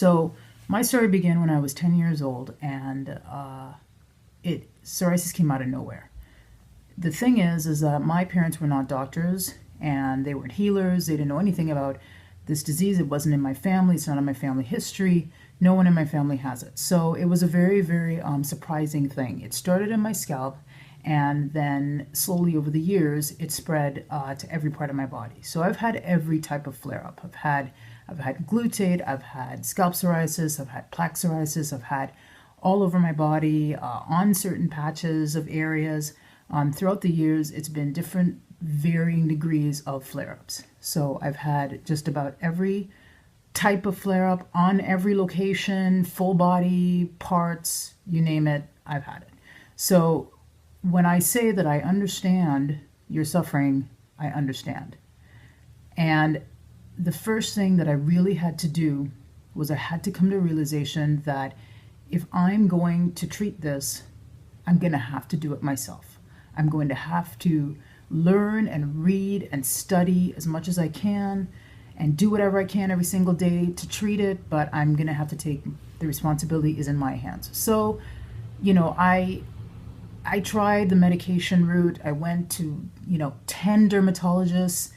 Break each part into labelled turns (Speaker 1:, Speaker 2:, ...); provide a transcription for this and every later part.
Speaker 1: So my story began when I was 10 years old, and psoriasis came out of nowhere. The thing is that my parents were not doctors, and they weren't healers. They didn't know anything about this disease. It wasn't in my family. It's not in my family history. No one in my family has it. So it was a very, very surprising thing. It started in my scalp, and then slowly over the years, it spread to every part of my body. So I've had every type of flare-up. I've had glutate, I've had scalp psoriasis, I've had plaque psoriasis, I've had all over my body, on certain patches of areas. Throughout the years, it's been different varying degrees of flare-ups. So I've had just about every type of flare-up on every location, full body, parts, you name it, I've had it. So when I say that I understand your suffering, I understand. And the first thing that I really had to do was I had to come to a realization that if I'm going to treat this, I'm going to have to do it myself. I'm going to have to learn and read and study as much as I can and do whatever I can every single day to treat it, but I'm going to have to take the responsibility is in my hands. So, I tried the medication route. I went to, 10 dermatologists,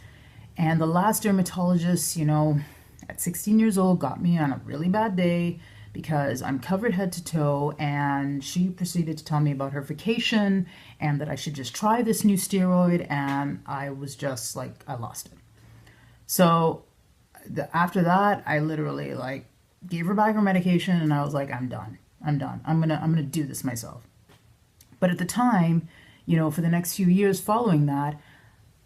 Speaker 1: and the last dermatologist, at 16 years old, got me on a really bad day because I'm covered head to toe, and she proceeded to tell me about her vacation and that I should just try this new steroid, and I was just like, I lost it. So after that, I literally gave her back her medication, and I was like, I'm done. I'm gonna do this myself. But at the time, for the next few years following that,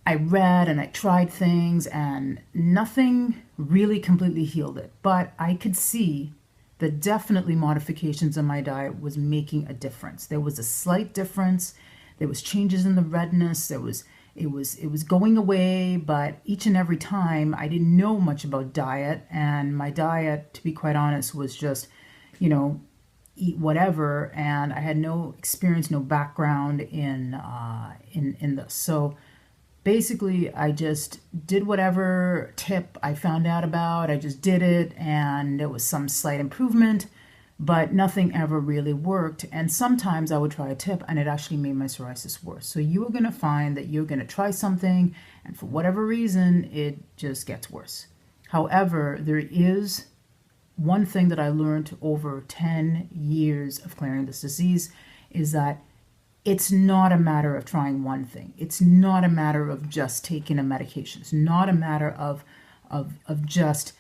Speaker 1: I read and I tried things, and nothing really completely healed it. But I could see that definitely modifications in my diet was making a difference. There was a slight difference. There was changes in the redness. It was going away, but each and every time I didn't know much about diet, and my diet, to be quite honest, was just, eat whatever, and I had no experience, no background in this. So basically, I just did whatever tip I found out about. I just did it, and there was some slight improvement, but nothing ever really worked. And sometimes I would try a tip, and it actually made my psoriasis worse. So you are going to find that you're going to try something, and for whatever reason, it just gets worse. However, there is one thing that I learned over 10 years of clearing this disease is that it's not a matter of trying one thing. It's not a matter of just taking a medication. It's not a matter of just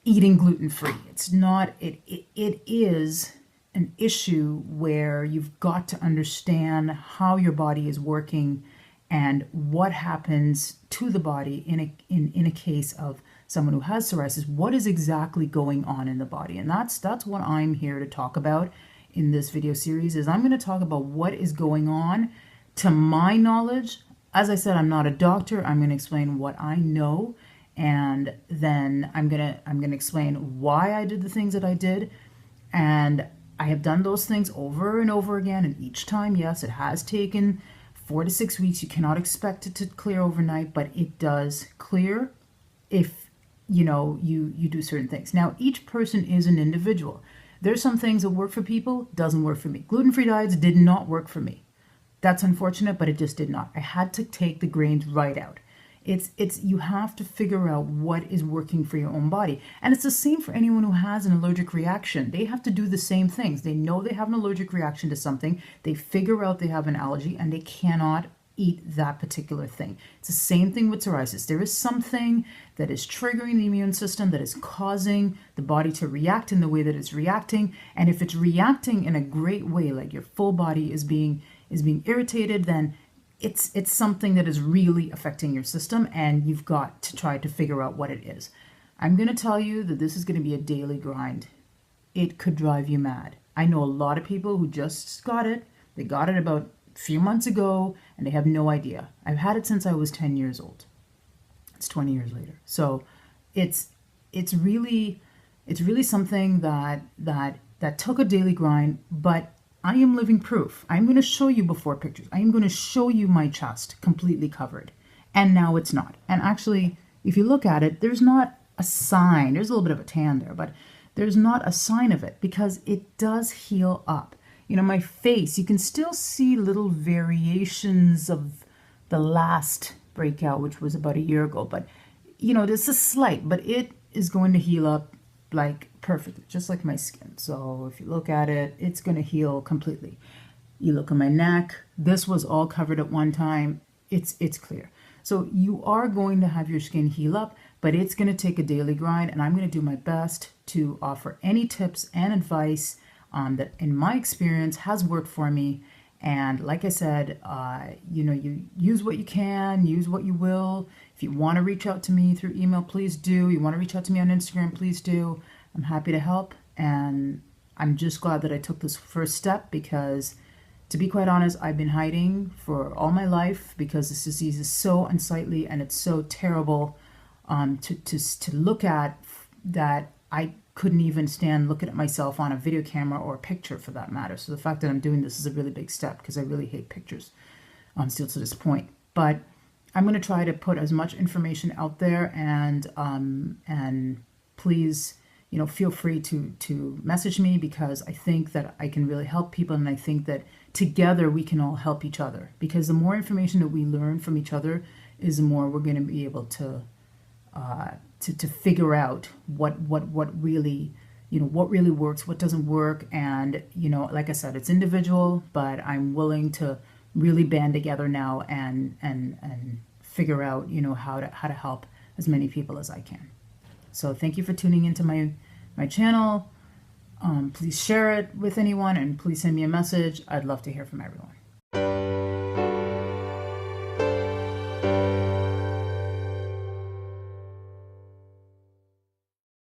Speaker 1: eating gluten-free. It's not, it is an issue where you've got to understand how your body is working and what happens to the body in a case of someone who has psoriasis. What is exactly going on in the body? And that's what I'm here to talk about in this video series. Is I'm going to talk about what is going on to my knowledge. As I said, I'm not a doctor. I'm going to explain what I know, and then I'm going to explain why I did the things that I did. And I have done those things over and over again, and each time, yes, it has taken 4 to 6 weeks. You cannot expect it to clear overnight, but it does clear if you do certain things. Now, each person is an individual. There's some things that work for people, doesn't work for me. Gluten-free diets did not work for me. That's unfortunate, but it just did not. I had to take the grains right out. You have to figure out what is working for your own body. And it's the same for anyone who has an allergic reaction. They have to do the same things. They know they have an allergic reaction to something. They figure out they have an allergy, and they cannot eat that particular thing. It's the same thing with psoriasis. There is something that is triggering the immune system, that is causing the body to react in the way that it's reacting. And if it's reacting in a great way, like your full body is being irritated, then it's something that is really affecting your system, and you've got to try to figure out what it is. I'm going to tell you that this is going to be a daily grind. It could drive you mad. I know a lot of people who just got it. They got it about a few months ago, and they have no idea. I've had it since I was 10 years old. It's 20 years later. So it's really something that took a daily grind, but I am living proof. I'm going to show you before pictures. I am going to show you my chest completely covered. And now it's not. And actually, if you look at it, there's not a sign. There's a little bit of a tan there, but there's not a sign of it because it does heal up. You know, my face, you can still see little variations of the last breakout, which was about a year ago, but you know, this is slight, but it is going to heal up like perfectly, just like my skin. So if you look at it, it's going to heal completely. You look at my neck, this was all covered at one time. It's clear. So you are going to have your skin heal up, but it's going to take a daily grind, and I'm going to do my best to offer any tips and advice that in my experience has worked for me. And like I said, you know, you use what you can, use what you will. If you want to reach out to me through email, please do. You want to reach out to me on Instagram, please do. I'm happy to help. And I'm just glad that I took this first step because, to be quite honest, I've been hiding for all my life because this disease is so unsightly and it's so terrible to look at that I couldn't even stand looking at myself on a video camera or a picture for that matter. So the fact that I'm doing this is a really big step because I really hate pictures still to this point. But I'm going to try to put as much information out there, and please, you know, feel free to message me because I think that I can really help people, and I think that together we can all help each other, because the more information that we learn from each other is the more we're going to be able to figure out what really, you know, what really works, what doesn't work. And, you know, like I said, it's individual, but I'm willing to really band together now and figure out, you know, how to help as many people as I can. So thank you for tuning into my channel. Please share it with anyone, and please send me a message. I'd love to hear from everyone.